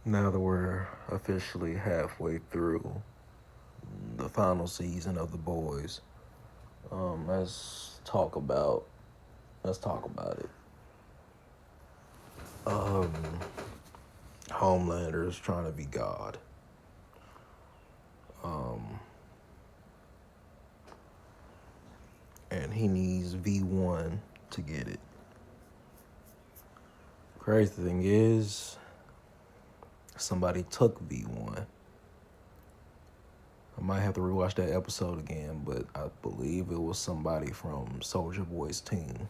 Now that we're officially halfway through the final season of The Boys, let's talk about it. Um, Homelander is trying to be God. Um, and he needs V1 to get it. Crazy thing is, somebody took V1. I might have to rewatch that episode again, but I believe it was somebody from Soldier Boy's team.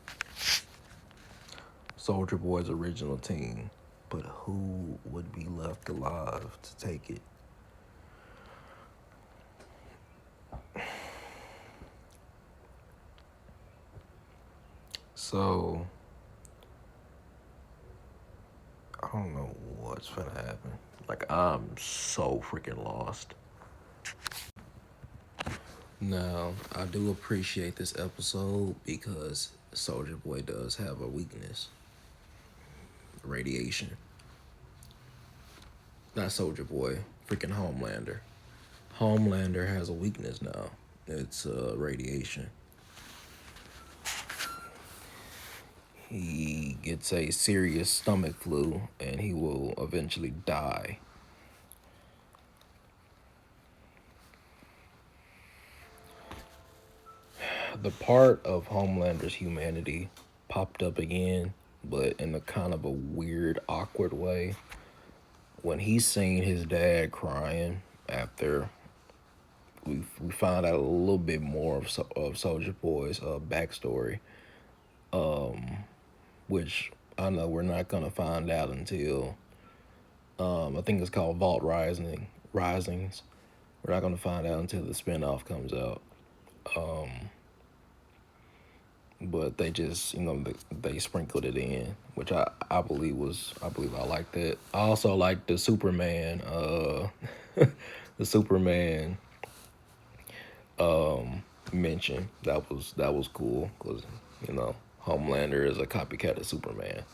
Soldier Boy's original team. But who would be left alive to take it? So, I don't know what's gonna happen. Like, I'm so freaking lost. Now, I do appreciate this episode because Soldier Boy does have a weakness: radiation. Not Soldier Boy, freaking Homelander. Homelander has a weakness now. It's radiation. He gets a serious stomach flu and he will eventually die. The part of Homelander's humanity popped up again, but in a kind of a weird, awkward way. When he seen his dad crying after we found out a little bit more of Soldier Boy's backstory, which I know we're not gonna find out until I think it's called Vault Risings. We're not gonna find out until the spinoff comes out. But they just they sprinkled it in, which I believe I like that. I also like the Superman the Superman mention. That was cool because Homelander is a copycat of Superman.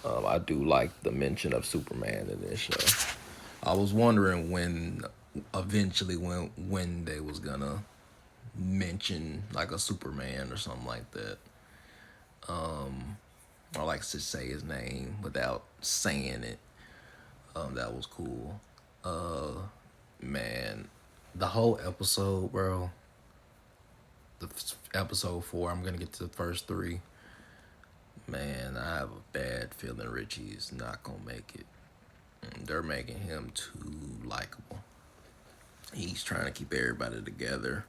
I do like the mention of Superman in this show. I was wondering when they was gonna mention like a Superman or something like that, or like to say his name without saying it. That was cool. Man, the whole episode, bro. Episode 4. I'm gonna get to the first 3. Man, I have a bad feeling Richie's not gonna make it. They're making him too likable. He's trying to keep everybody together.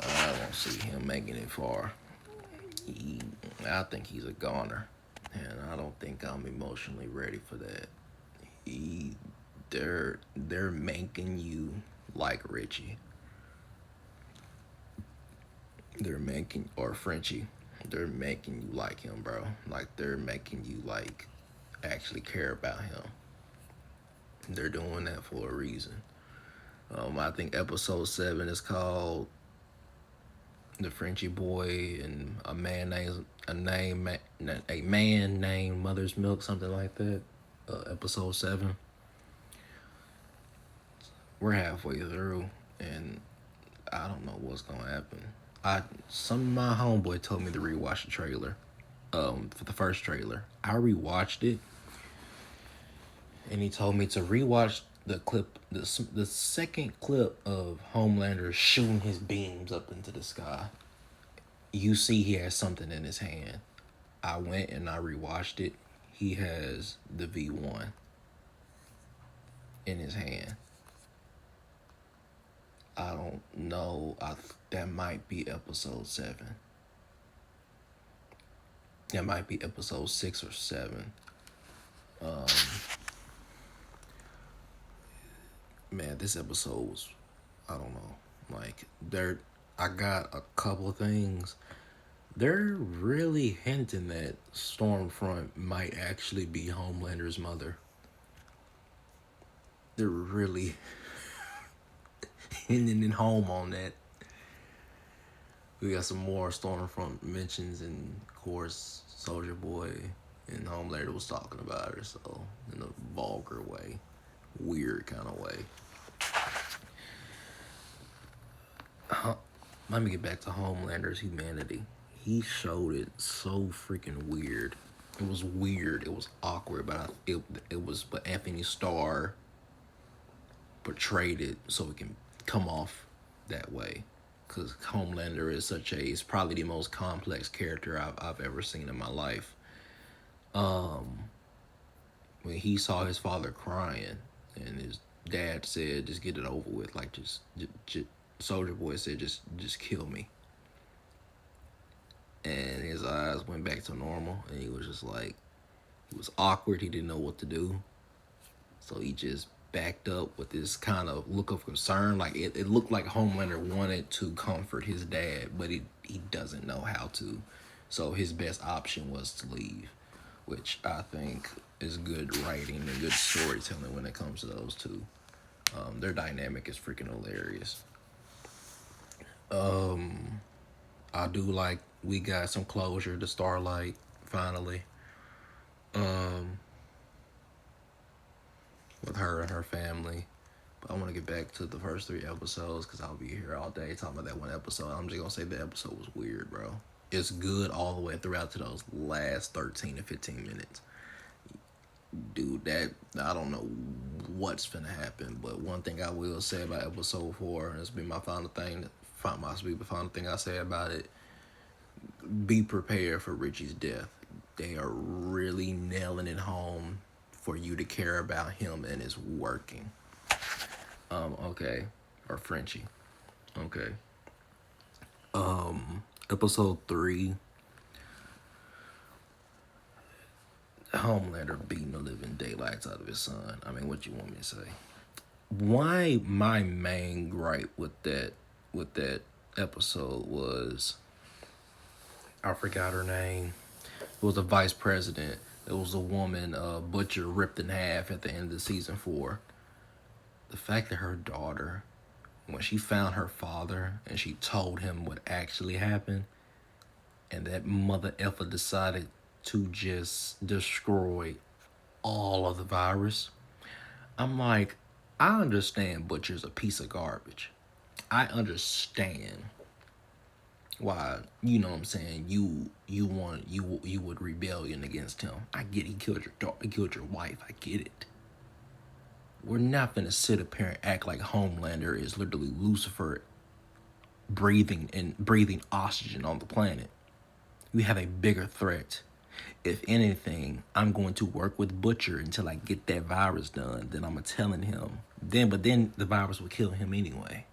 I don't see him making it far. He, I think he's a goner, and I don't think I'm emotionally ready for that. He, they're making you like Richie. They're making or Frenchie. They're making you like him, bro. Like they're making you like actually care about him. They're doing that for a reason. I think episode 7 is called "The Frenchie Boy" and a man named Mother's Milk, something like that. Episode 7. We're halfway through, and I don't know what's gonna happen. Some of my homeboy told me to rewatch the trailer. For the first trailer, I rewatched it, and he told me to rewatch the clip, the second clip of Homelander shooting his beams up into the sky. You see, he has something in his hand. I went and I rewatched it. He has the V1 in his hand. I don't know. That might be episode 7. That might be episode 6 or 7. Man, this episode was, I don't know. Like, I got a couple of things. They're really hinting that Stormfront might actually be Homelander's mother. They're really hinting home on that. We got some more Stormfront mentions, and of course, Soldier Boy and Homelander was talking about her, so in a vulgar way, weird kind of way. Let me get back to Homelander's humanity. He showed it so freaking weird. It was weird. It was awkward, but it was. But Anthony Starr portrayed it so it can come off that way. Because Homelander is is probably the most complex character I've ever seen in my life. When he saw his father crying, and his dad said, "Just get it over with," like just Soldier Boy said, just kill me. And his eyes went back to normal, and he was just like, he was awkward. He didn't know what to do, so he just backed up with this kind of look of concern. Like it looked like Homelander wanted to comfort his dad, but he doesn't know how to. So his best option was to leave, which I think is good writing and good storytelling when it comes to those two. Their dynamic is freaking hilarious. I do like we got some closure to Starlight finally. With her and her family. But I want to get back to the first 3 episodes because I'll be here all day talking about that one episode. I'm just going to say the episode was weird, bro. It's good all the way throughout to those last 13 to 15 minutes. Dude, that I don't know what's finna happen, but one thing I will say about episode 4, and it's been my final thing, the final thing I say about it, be prepared for Richie's death. They are really nailing it home for you to care about him, and it's working. Okay. Or Frenchie. Okay. Episode 3. Homelander beating the living daylights out of his son. I mean, what you want me to say? Why my main gripe with that episode was, I forgot her name. It was the vice president. It was a woman, Butcher ripped in half at the end of season 4. The fact that her daughter, when she found her father and she told him what actually happened, and that mother effer decided to just destroy all of the virus, I'm like, I understand Butcher's a piece of garbage. I understand why, you know what I'm saying, you would rebellion against him. I get it. He killed your daughter, he killed your wife. I get it. We're not gonna sit up here and act like Homelander is literally Lucifer breathing oxygen on the planet. We have a bigger threat. If anything, I'm going to work with Butcher until I get that virus done. Then I'm telling him. But then the virus will kill him anyway.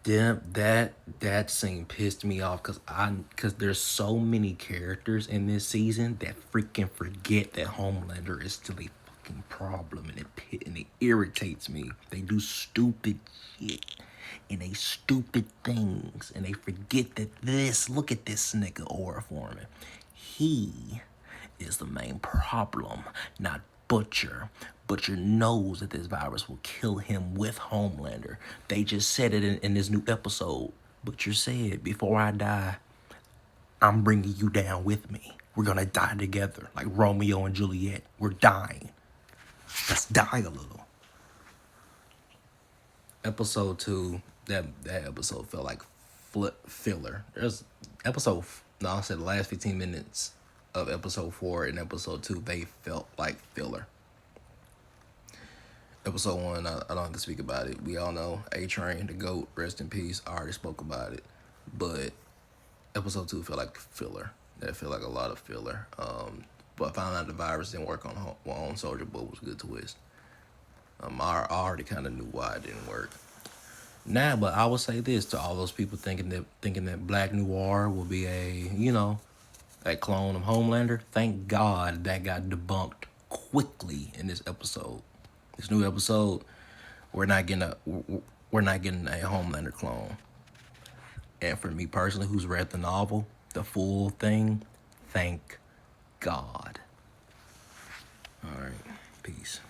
Damn, that scene pissed me off because there's so many characters in this season that freaking forget that Homelander is still a fucking problem, and it irritates me. They do stupid shit and they stupid things, and they forget that look at this nigga Aura Foreman. He is the main problem, not Butcher. Butcher knows that this virus will kill him with Homelander. They just said it in this new episode. Butcher said, before I die, I'm bringing you down with me. We're gonna die together, like Romeo and Juliet. We're dying. Let's die a little. Episode 2, that episode felt like filler. I said the last 15 minutes of episode 4 and episode 2, they felt like filler. Episode 1, I don't have to speak about it. We all know A-Train, the GOAT, rest in peace. I already spoke about it. But episode 2 felt like filler. That felt like a lot of filler. But I found out the virus didn't work on Soldier Boy was a good twist. I already kind of knew why it didn't work. Nah, but I will say this to all those people thinking that Black Noir will be a clone of Homelander. Thank God that got debunked quickly in this episode. This new episode, we're not getting a Homelander clone. And for me personally, who's read the novel, the full thing, thank God. All right, peace.